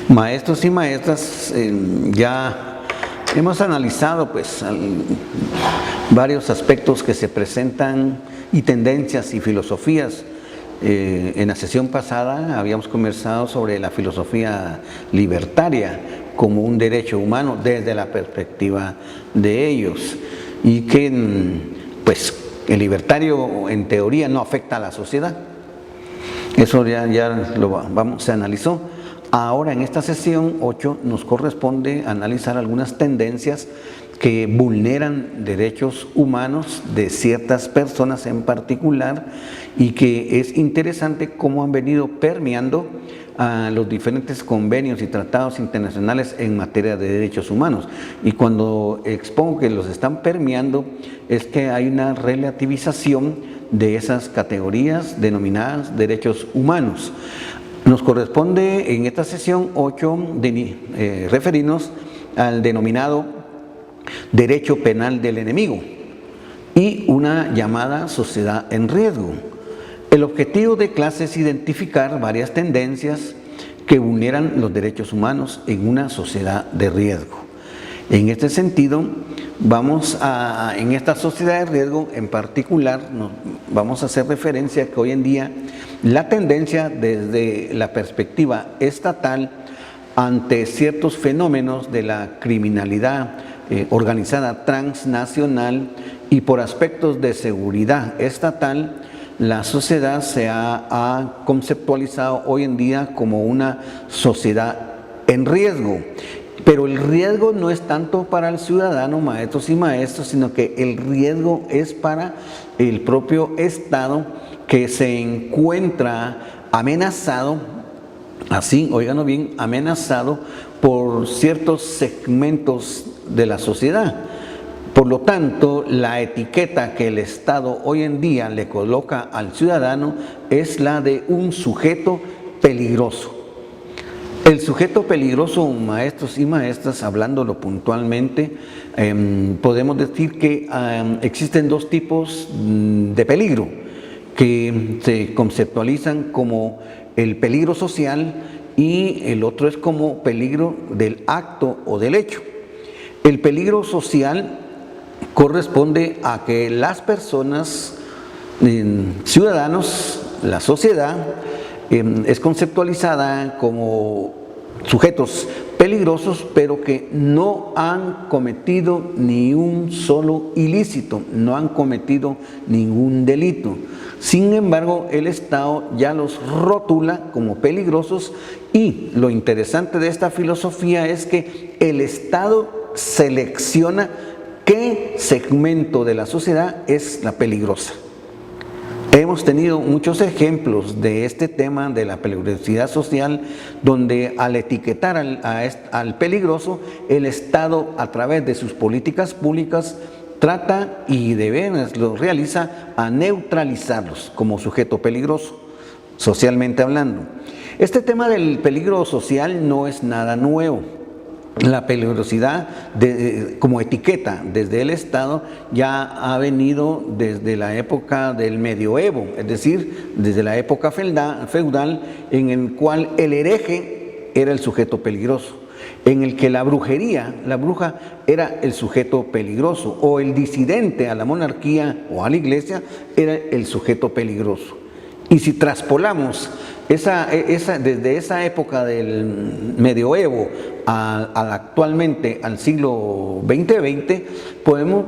Maestros y maestras, ya hemos analizado varios aspectos que se presentan y tendencias y filosofías. En la sesión pasada habíamos conversado sobre la filosofía libertaria como un derecho humano desde la perspectiva de ellos, y que el libertario en teoría no afecta a la sociedad. Eso ya se analizó. Ahora en esta sesión 8 nos corresponde analizar algunas tendencias que vulneran derechos humanos de ciertas personas en particular, y que es interesante cómo han venido permeando a los diferentes convenios y tratados internacionales en materia de derechos humanos. Y cuando expongo que los están permeando, es que hay una relativización de esas categorías denominadas derechos humanos. Nos corresponde en esta sesión 8 referirnos al denominado derecho penal del enemigo y una llamada sociedad en riesgo. El objetivo de clase es identificar varias tendencias que vulneran los derechos humanos en una sociedad de riesgo. En este sentido, en esta sociedad de riesgo en particular, vamos a hacer referencia a que hoy en día la tendencia desde la perspectiva estatal ante ciertos fenómenos de la criminalidad organizada transnacional y por aspectos de seguridad estatal, la sociedad se ha conceptualizado hoy en día como una sociedad en riesgo. Pero el riesgo no es tanto para el ciudadano, maestros y maestras, sino que el riesgo es para el propio Estado, que se encuentra amenazado, así, óiganlo bien, amenazado por ciertos segmentos de la sociedad. Por lo tanto, la etiqueta que el Estado hoy en día le coloca al ciudadano es la de un sujeto peligroso. El sujeto peligroso, maestros y maestras, hablándolo puntualmente, podemos decir que existen dos tipos de peligro que se conceptualizan como el peligro social, y el otro es como peligro del acto o del hecho. El peligro social corresponde a que las personas, ciudadanos, la sociedad, es conceptualizada como sujetos peligrosos, pero que no han cometido ni un solo ilícito, no han cometido ningún delito. Sin embargo, el Estado ya los rotula como peligrosos, y lo interesante de esta filosofía es que el Estado selecciona qué segmento de la sociedad es la peligrosa. Hemos tenido muchos ejemplos de este tema de la peligrosidad social, donde al etiquetar al peligroso, el Estado, a través de sus políticas públicas, trata y de veras lo realiza a neutralizarlos como sujeto peligroso, socialmente hablando. Este tema del peligro social no es nada nuevo. La peligrosidad como etiqueta desde el Estado ya ha venido desde la época del medioevo, es decir, desde la época feudal, en el cual el hereje era el sujeto peligroso, en el que la bruja era el sujeto peligroso, o el disidente a la monarquía o a la iglesia era el sujeto peligroso. Y si traspolamos desde esa época del medioevo actualmente al siglo XX, podemos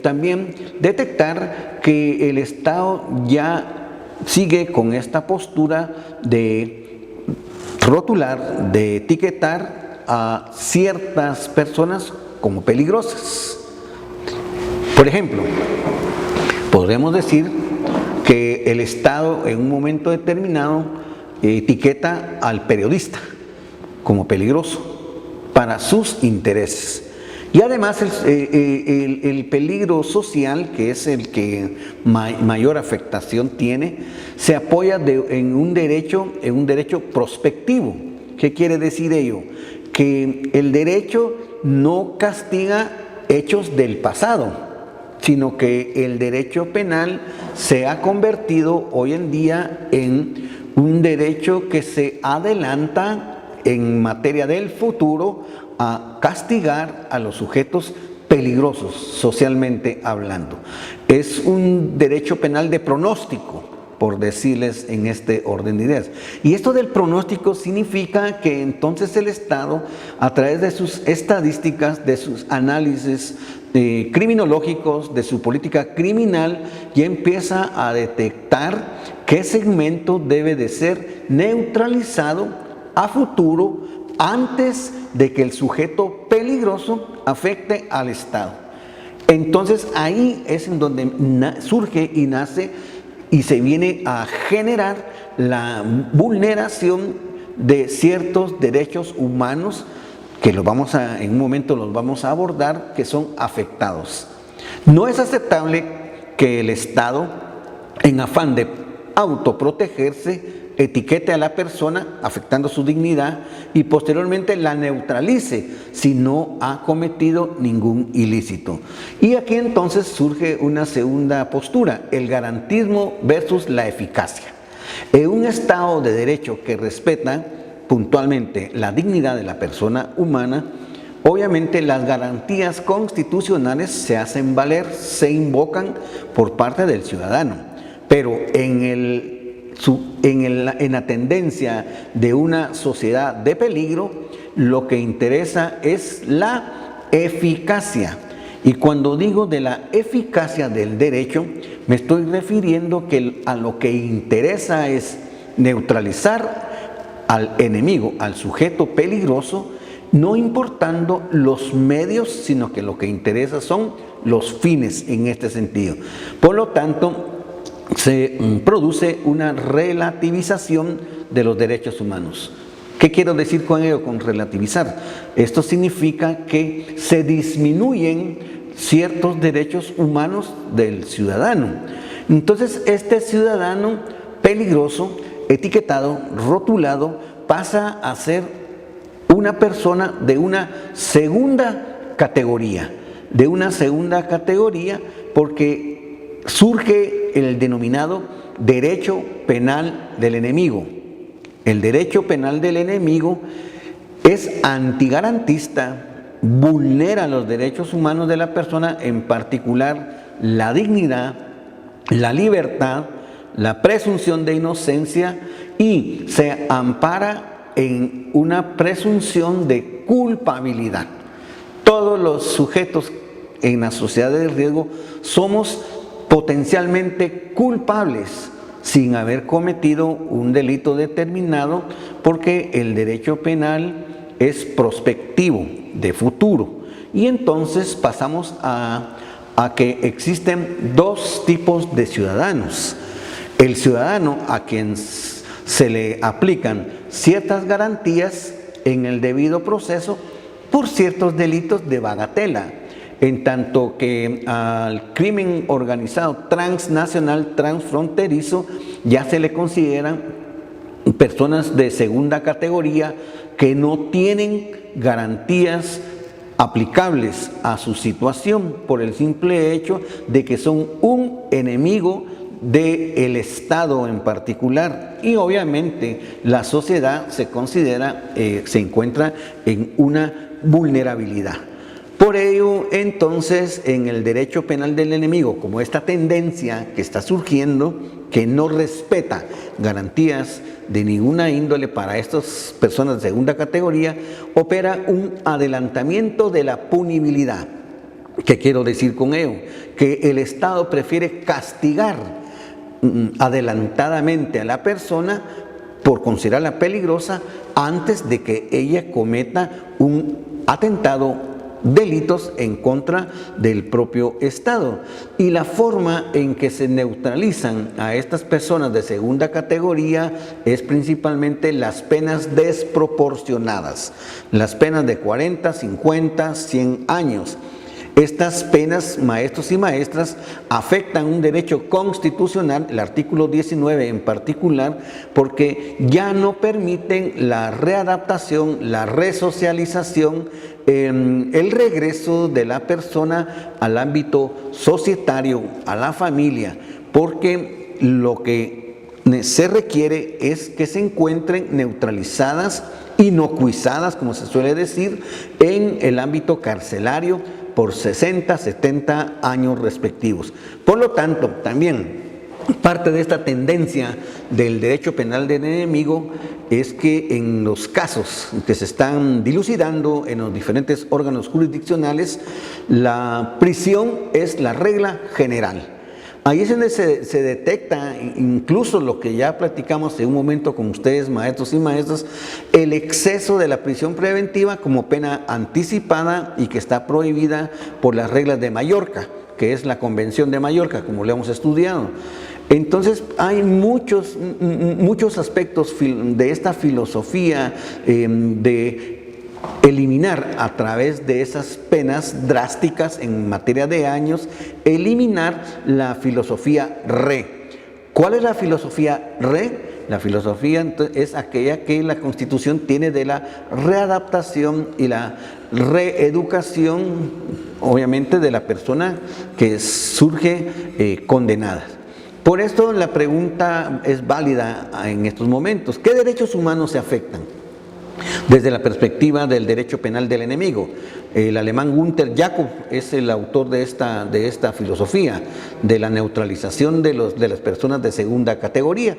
también detectar que el Estado ya sigue con esta postura de rotular, de etiquetar a ciertas personas como peligrosas. Por ejemplo, podremos decir que el Estado en un momento determinado etiqueta al periodista como peligroso para sus intereses. Y además el peligro social, que es el que mayor afectación tiene, se apoya en un derecho prospectivo. ¿Qué quiere decir ello? Que el derecho no castiga hechos del pasado, sino que el derecho penal se ha convertido hoy en día en un derecho que se adelanta en materia del futuro a castigar a los sujetos peligrosos socialmente hablando. Es un derecho penal de pronóstico, por decirles en este orden de ideas. Y esto del pronóstico significa que entonces el Estado, a través de sus estadísticas, de sus análisis criminológicos, de su política criminal, ya empieza a detectar qué segmento debe de ser neutralizado a futuro antes de que el sujeto peligroso afecte al Estado. Entonces ahí es en donde surge y nace y se viene a generar la vulneración de ciertos derechos humanos que en un momento los vamos a abordar, que son afectados. No es aceptable que el Estado, en afán de autoprotegerse, etiquete a la persona afectando su dignidad y posteriormente la neutralice si no ha cometido ningún ilícito. Y aquí entonces surge una segunda postura, el garantismo versus la eficacia. En un Estado de derecho que respeta puntualmente la dignidad de la persona humana, obviamente las garantías constitucionales se hacen valer, se invocan por parte del ciudadano, pero en la tendencia de una sociedad de peligro, lo que interesa es la eficacia. Y cuando digo de la eficacia del derecho, me estoy refiriendo que a lo que interesa es neutralizar al enemigo, al sujeto peligroso, no importando los medios, sino que lo que interesa son los fines en este sentido. Por lo tanto, se produce una relativización de los derechos humanos. ¿Qué quiero decir con ello, con relativizar? Esto significa que se disminuyen ciertos derechos humanos del ciudadano. Entonces, este ciudadano peligroso, etiquetado, rotulado, pasa a ser una persona de una segunda categoría, porque surge el denominado derecho penal del enemigo. El derecho penal del enemigo es antigarantista, vulnera los derechos humanos de la persona, en particular la dignidad, la libertad, la presunción de inocencia, y se ampara en una presunción de culpabilidad. Todos los sujetos en la sociedad de riesgo somos potencialmente culpables sin haber cometido un delito determinado, porque el derecho penal es prospectivo, de futuro. Y entonces pasamos a que existen dos tipos de ciudadanos. El ciudadano a quien se le aplican ciertas garantías en el debido proceso por ciertos delitos de bagatela, en tanto que al crimen organizado transnacional, transfronterizo, ya se le consideran personas de segunda categoría que no tienen garantías aplicables a su situación por el simple hecho de que son un enemigo del Estado en particular, y obviamente la sociedad se encuentra en una vulnerabilidad. Por ello, entonces, en el derecho penal del enemigo, como esta tendencia que está surgiendo, que no respeta garantías de ninguna índole para estas personas de segunda categoría, opera un adelantamiento de la punibilidad. ¿Qué quiero decir con ello? Que el Estado prefiere castigar adelantadamente a la persona por considerarla peligrosa antes de que ella cometa un atentado, delitos en contra del propio Estado. Y la forma en que se neutralizan a estas personas de segunda categoría es principalmente las penas desproporcionadas, las penas de 40, 50, 100 años. Estas penas, maestros y maestras, afectan un derecho constitucional, el artículo 19 en particular, porque ya no permiten la readaptación, la resocialización, el regreso de la persona al ámbito societario, a la familia, porque lo que se requiere es que se encuentren neutralizadas inocuizadas, como se suele decir, en el ámbito carcelario por 60, 70 años respectivos. Por lo tanto, también parte de esta tendencia del derecho penal del enemigo es que en los casos que se están dilucidando en los diferentes órganos jurisdiccionales, la prisión es la regla general. Ahí es donde se detecta incluso lo que ya platicamos en un momento con ustedes, maestros y maestras, el exceso de la prisión preventiva como pena anticipada y que está prohibida por las reglas de Mallorca, que es la Convención de Mallorca, como lo hemos estudiado. Entonces hay muchos aspectos de esta filosofía de eliminar a través de esas penas drásticas en materia de años, eliminar la filosofía re. ¿Cuál es la filosofía re? La filosofía es aquella que la Constitución tiene de la readaptación y la reeducación, obviamente, de la persona que surge condenada. Por esto la pregunta es válida en estos momentos. ¿Qué derechos humanos se afectan? Desde la perspectiva del derecho penal del enemigo. El alemán Günther Jakob es el autor de esta filosofía, de la neutralización de las personas de segunda categoría.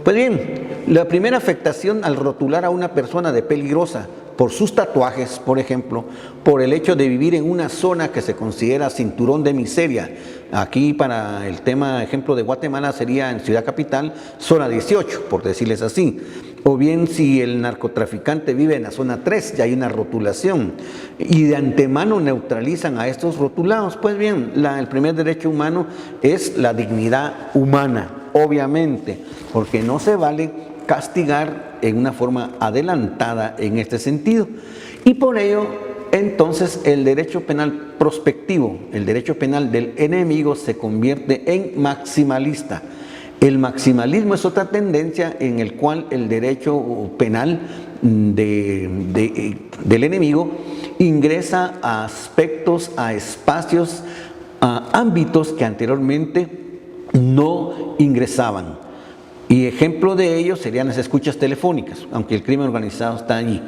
Pues bien, la primera afectación al rotular a una persona de peligrosa por sus tatuajes, por ejemplo, por el hecho de vivir en una zona que se considera cinturón de miseria. Aquí para el tema, ejemplo de Guatemala, sería en Ciudad Capital, zona 18, por decirles así. O bien si el narcotraficante vive en la zona 3, ya hay una rotulación. Y de antemano neutralizan a estos rotulados. Pues bien, el primer derecho humano es la dignidad humana, obviamente, porque no se vale castigar en una forma adelantada en este sentido. Y por ello, entonces, el derecho penal prospectivo, el derecho penal del enemigo, se convierte en maximalista. El maximalismo es otra tendencia en el cual el derecho penal del enemigo ingresa a aspectos, a espacios, a ámbitos que anteriormente no ingresaban. Y ejemplo de ello serían las escuchas telefónicas, aunque el crimen organizado está allí.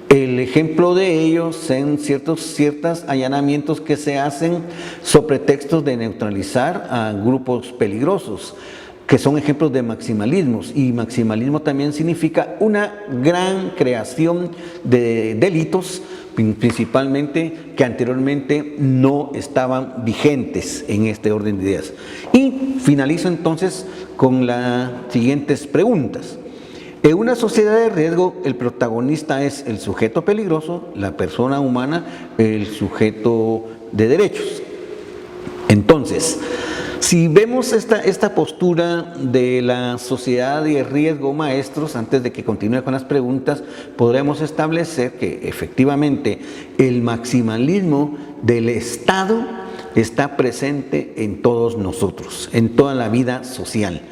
El ejemplo de ello son ciertos allanamientos que se hacen sobre pretextos de neutralizar a grupos peligrosos, que son ejemplos de maximalismos. Y maximalismo también significa una gran creación de delitos, principalmente que anteriormente no estaban vigentes en este orden de ideas. Y finalizo entonces con las siguientes preguntas. En una sociedad de riesgo, el protagonista es el sujeto peligroso, la persona humana, el sujeto de derechos. Entonces, si vemos esta postura de la sociedad de riesgo, maestros, antes de que continúe con las preguntas, podremos establecer que efectivamente el maximalismo del Estado está presente en todos nosotros, en toda la vida social.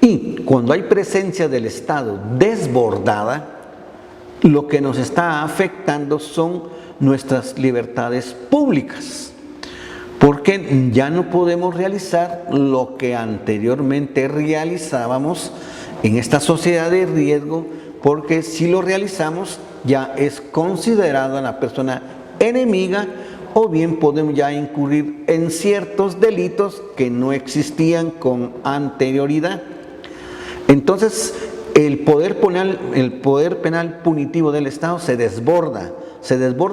Y cuando hay presencia del Estado desbordada, lo que nos está afectando son nuestras libertades públicas, porque ya no podemos realizar lo que anteriormente realizábamos en esta sociedad de riesgo, porque si lo realizamos ya es considerada la persona enemiga, o bien podemos ya incurrir en ciertos delitos que no existían con anterioridad. Entonces, el poder penal punitivo del Estado se desborda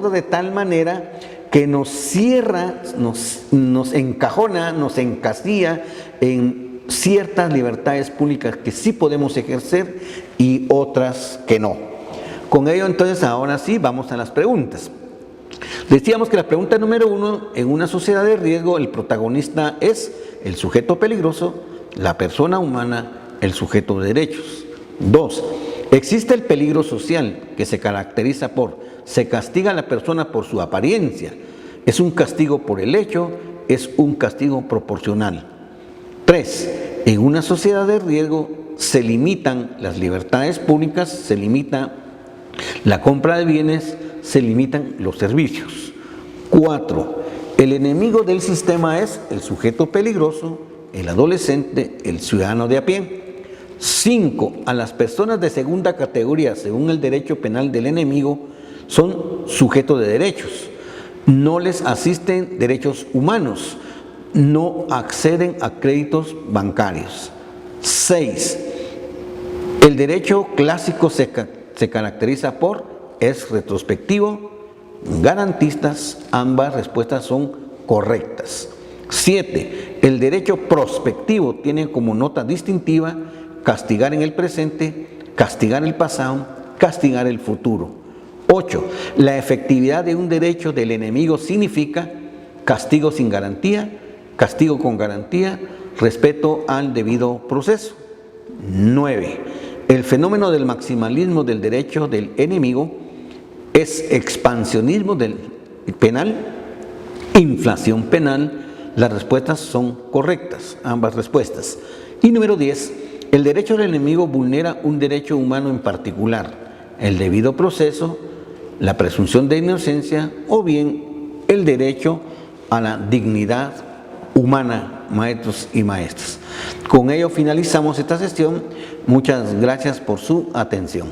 de tal manera que nos cierra, nos encajona, nos encasilla en ciertas libertades públicas que sí podemos ejercer y otras que no. Con ello, entonces, ahora sí, vamos a las preguntas. Decíamos que la pregunta número 1, en una sociedad de riesgo, el protagonista es el sujeto peligroso, la persona humana, el sujeto de derechos. 2, existe el peligro social, que se caracteriza por: se castiga a la persona por su apariencia, es un castigo por el hecho, es un castigo proporcional. 3, en una sociedad de riesgo se limitan las libertades públicas, se limita la compra de bienes, se limitan los servicios. 4, el enemigo del sistema es el sujeto peligroso, el adolescente, el ciudadano de a pie. 5. A las personas de segunda categoría, según el derecho penal del enemigo, son sujetos de derechos. No les asisten derechos humanos. No acceden a créditos bancarios. 6. El derecho clásico se caracteriza por es retrospectivo, garantistas, ambas respuestas son correctas. 7. El derecho prospectivo tiene como nota distintiva castigar en el presente, castigar el pasado, castigar el futuro. 8. La efectividad de un derecho del enemigo significa castigo sin garantía, castigo con garantía, respeto al debido proceso. 9. El fenómeno del maximalismo del derecho del enemigo es expansionismo del penal, inflación penal. Las respuestas son correctas, ambas respuestas. Y número 10, el derecho del enemigo vulnera un derecho humano en particular, el debido proceso, la presunción de inocencia o bien el derecho a la dignidad humana, maestros y maestras. Con ello finalizamos esta sesión. Muchas gracias por su atención.